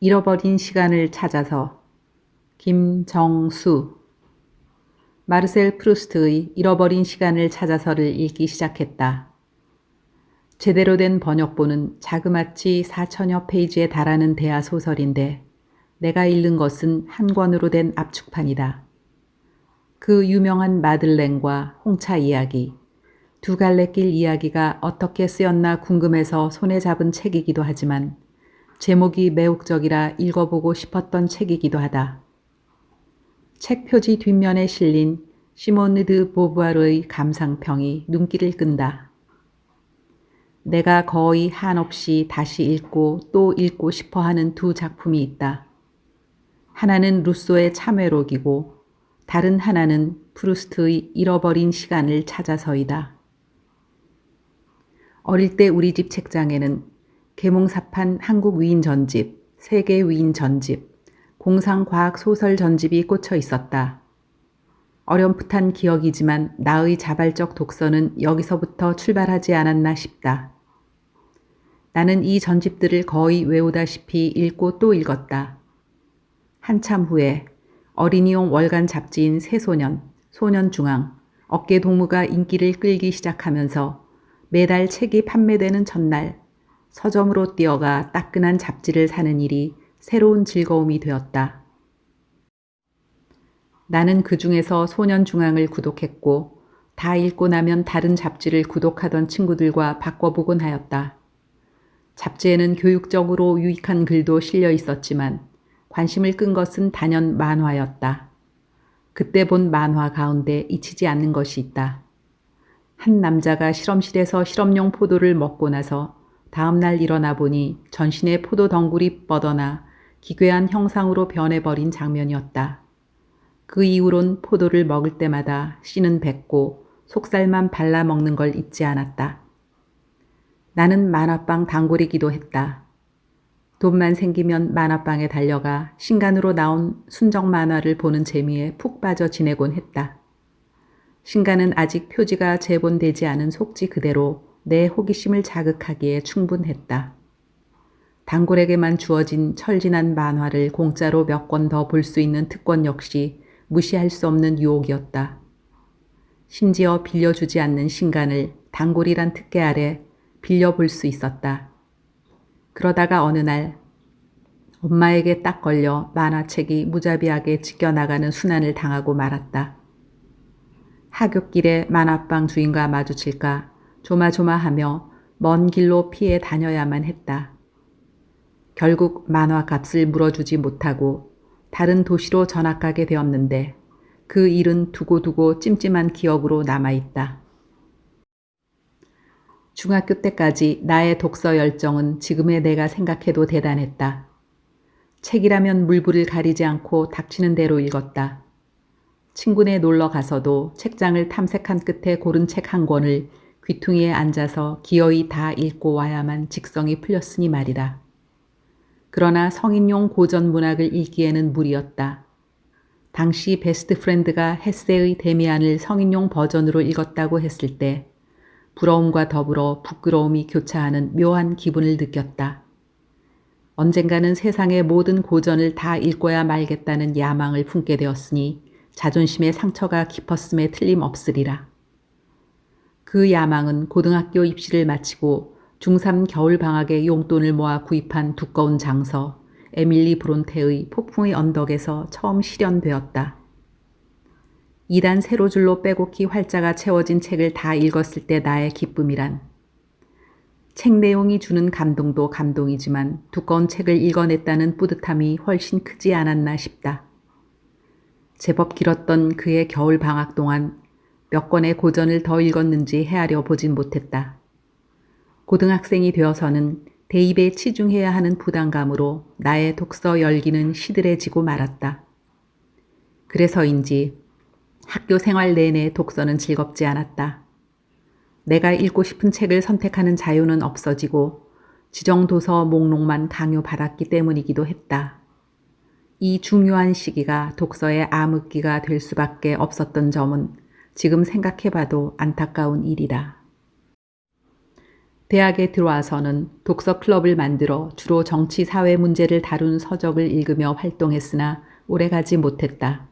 잃어버린 시간을 찾아서. 김정수. 마르셀 프루스트의 잃어버린 시간을 찾아서를 읽기 시작했다. 제대로 된 번역본은 자그마치 4천여 페이지에 달하는 대하 소설인데 내가 읽는 것은 한 권으로 된 압축판이다. 그 유명한 마들렌과 홍차 이야기, 두 갈래길 이야기가 어떻게 쓰였나 궁금해서 손에 잡은 책이기도 하지만 제목이 매혹적이라 읽어보고 싶었던 책이기도 하다. 책 표지 뒷면에 실린 시모느 드 보부아르의 감상평이 눈길을 끈다. 내가 거의 한없이 다시 읽고 또 읽고 싶어하는 두 작품이 있다. 하나는 루소의 참회록이고 다른 하나는 프루스트의 잃어버린 시간을 찾아서이다. 어릴 때 우리 집 책장에는 계몽사판 한국 위인 전집, 세계 위인 전집, 공상과학 소설 전집이 꽂혀 있었다. 어렴풋한 기억이지만 나의 자발적 독서는 여기서부터 출발하지 않았나 싶다. 나는 이 전집들을 거의 외우다시피 읽고 또 읽었다. 한참 후에 어린이용 월간 잡지인 새소년, 소년중앙, 어깨동무가 인기를 끌기 시작하면서 매달 책이 판매되는 전날 서점으로 뛰어가 따끈한 잡지를 사는 일이 새로운 즐거움이 되었다. 나는 그 중에서 소년중앙을 구독했고 다 읽고 나면 다른 잡지를 구독하던 친구들과 바꿔보곤 하였다. 잡지에는 교육적으로 유익한 글도 실려 있었지만 관심을 끈 것은 단연 만화였다. 그때 본 만화 가운데 잊히지 않는 것이 있다. 한 남자가 실험실에서 실험용 포도를 먹고 나서 다음날 일어나 보니 전신에 포도 덩굴이 뻗어나 기괴한 형상으로 변해버린 장면이었다. 그 이후론 포도를 먹을 때마다 씨는 뱉고 속살만 발라 먹는 걸 잊지 않았다. 나는 만화방 단골이기도 했다. 돈만 생기면 만화방에 달려가 신간으로 나온 순정 만화를 보는 재미에 푹 빠져 지내곤 했다. 신간은 아직 표지가 재본되지 않은 속지 그대로 내 호기심을 자극하기에 충분했다. 단골에게만 주어진 철진한 만화를 공짜로 몇 권 더 볼 수 있는 특권 역시 무시할 수 없는 유혹이었다. 심지어 빌려주지 않는 신간을 단골이란 특혜 아래 빌려볼 수 있었다. 그러다가 어느 날 엄마에게 딱 걸려 만화책이 무자비하게 찢겨나가는 순환을 당하고 말았다. 하굣길에 만화방 주인과 마주칠까 조마조마하며 먼 길로 피해 다녀야만 했다. 결국 만화 값을 물어주지 못하고 다른 도시로 전학가게 되었는데 그 일은 두고두고 찜찜한 기억으로 남아있다. 중학교 때까지 나의 독서 열정은 지금의 내가 생각해도 대단했다. 책이라면 물불을 가리지 않고 닥치는 대로 읽었다. 친구네 놀러 가서도 책장을 탐색한 끝에 고른 책 한 권을 귀퉁이에 앉아서 기어이 다 읽고 와야만 직성이 풀렸으니 말이다. 그러나 성인용 고전 문학을 읽기에는 무리였다. 당시 베스트 프렌드가 헤세의 데미안을 성인용 버전으로 읽었다고 했을 때 부러움과 더불어 부끄러움이 교차하는 묘한 기분을 느꼈다. 언젠가는 세상의 모든 고전을 다 읽어야 말겠다는 야망을 품게 되었으니 자존심의 상처가 깊었음에 틀림없으리라. 그 야망은 고등학교 입시를 마치고 중3 겨울방학에 용돈을 모아 구입한 두꺼운 장서 에밀리 브론테의 폭풍의 언덕에서 처음 실현되었다. 2단 세로줄로 빼곡히 활자가 채워진 책을 다 읽었을 때 나의 기쁨이란 책 내용이 주는 감동도 감동이지만 두꺼운 책을 읽어냈다는 뿌듯함이 훨씬 크지 않았나 싶다. 제법 길었던 그의 겨울 방학 동안 몇 권의 고전을 더 읽었는지 헤아려 보진 못했다. 고등학생이 되어서는 대입에 치중해야 하는 부담감으로 나의 독서 열기는 시들해지고 말았다. 그래서인지 학교 생활 내내 독서는 즐겁지 않았다. 내가 읽고 싶은 책을 선택하는 자유는 없어지고 지정도서 목록만 강요받았기 때문이기도 했다. 이 중요한 시기가 독서의 암흑기가 될 수밖에 없었던 점은 지금 생각해봐도 안타까운 일이다. 대학에 들어와서는 독서 클럽을 만들어 주로 정치 사회 문제를 다룬 서적을 읽으며 활동했으나 오래가지 못했다.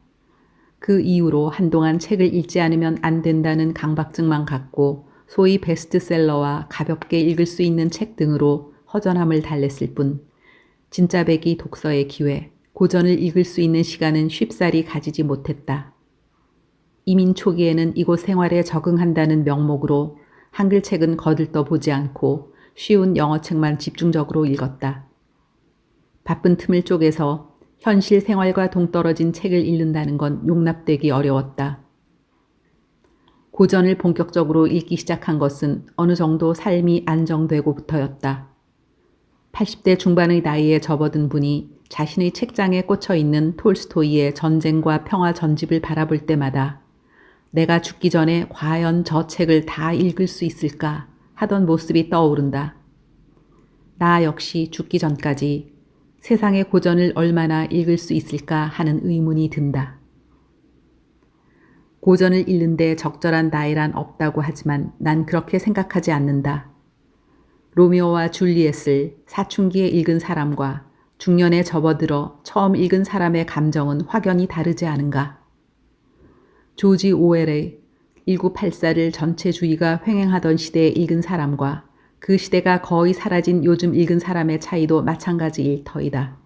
그 이후로 한동안 책을 읽지 않으면 안 된다는 강박증만 갖고 소위 베스트셀러와 가볍게 읽을 수 있는 책 등으로 허전함을 달랬을 뿐 진짜배기 독서의 기회, 고전을 읽을 수 있는 시간은 쉽사리 가지지 못했다. 이민 초기에는 이곳 생활에 적응한다는 명목으로 한글 책은 거들떠 보지 않고 쉬운 영어책만 집중적으로 읽었다. 바쁜 틈을 쪼개서 현실 생활과 동떨어진 책을 읽는다는 건 용납되기 어려웠다. 고전을 본격적으로 읽기 시작한 것은 어느 정도 삶이 안정되고부터였다. 80대 중반의 나이에 접어든 분이 자신의 책장에 꽂혀 있는 톨스토이의 전쟁과 평화 전집을 바라볼 때마다 내가 죽기 전에 과연 저 책을 다 읽을 수 있을까 하던 모습이 떠오른다. 나 역시 죽기 전까지 세상의 고전을 얼마나 읽을 수 있을까 하는 의문이 든다. 고전을 읽는데 적절한 나이란 없다고 하지만 난 그렇게 생각하지 않는다. 로미오와 줄리엣을 사춘기에 읽은 사람과 중년에 접어들어 처음 읽은 사람의 감정은 확연히 다르지 않은가. 조지 오웰의 1984를 전체주의가 횡행하던 시대에 읽은 사람과 그 시대가 거의 사라진 요즘 읽은 사람의 차이도 마찬가지일 터이다.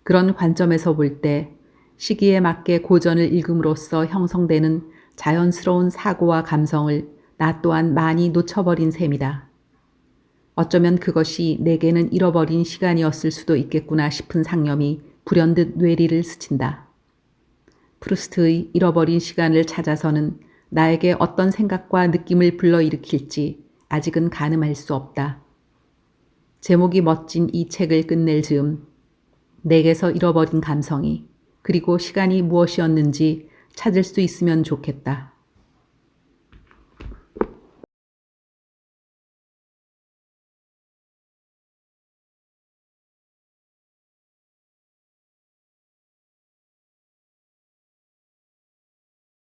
그런 관점에서 볼 때 시기에 맞게 고전을 읽음으로써 형성되는 자연스러운 사고와 감성을 나 또한 많이 놓쳐버린 셈이다. 어쩌면 그것이 내게는 잃어버린 시간이었을 수도 있겠구나 싶은 상념이 불현듯 뇌리를 스친다. 프루스트의 잃어버린 시간을 찾아서는 나에게 어떤 생각과 느낌을 불러일으킬지 아직은 가늠할 수 없다. 제목이 멋진 이 책을 끝낼 즈음 내게서 잃어버린 감성이 그리고 시간이 무엇이었는지 찾을 수 있으면 좋겠다.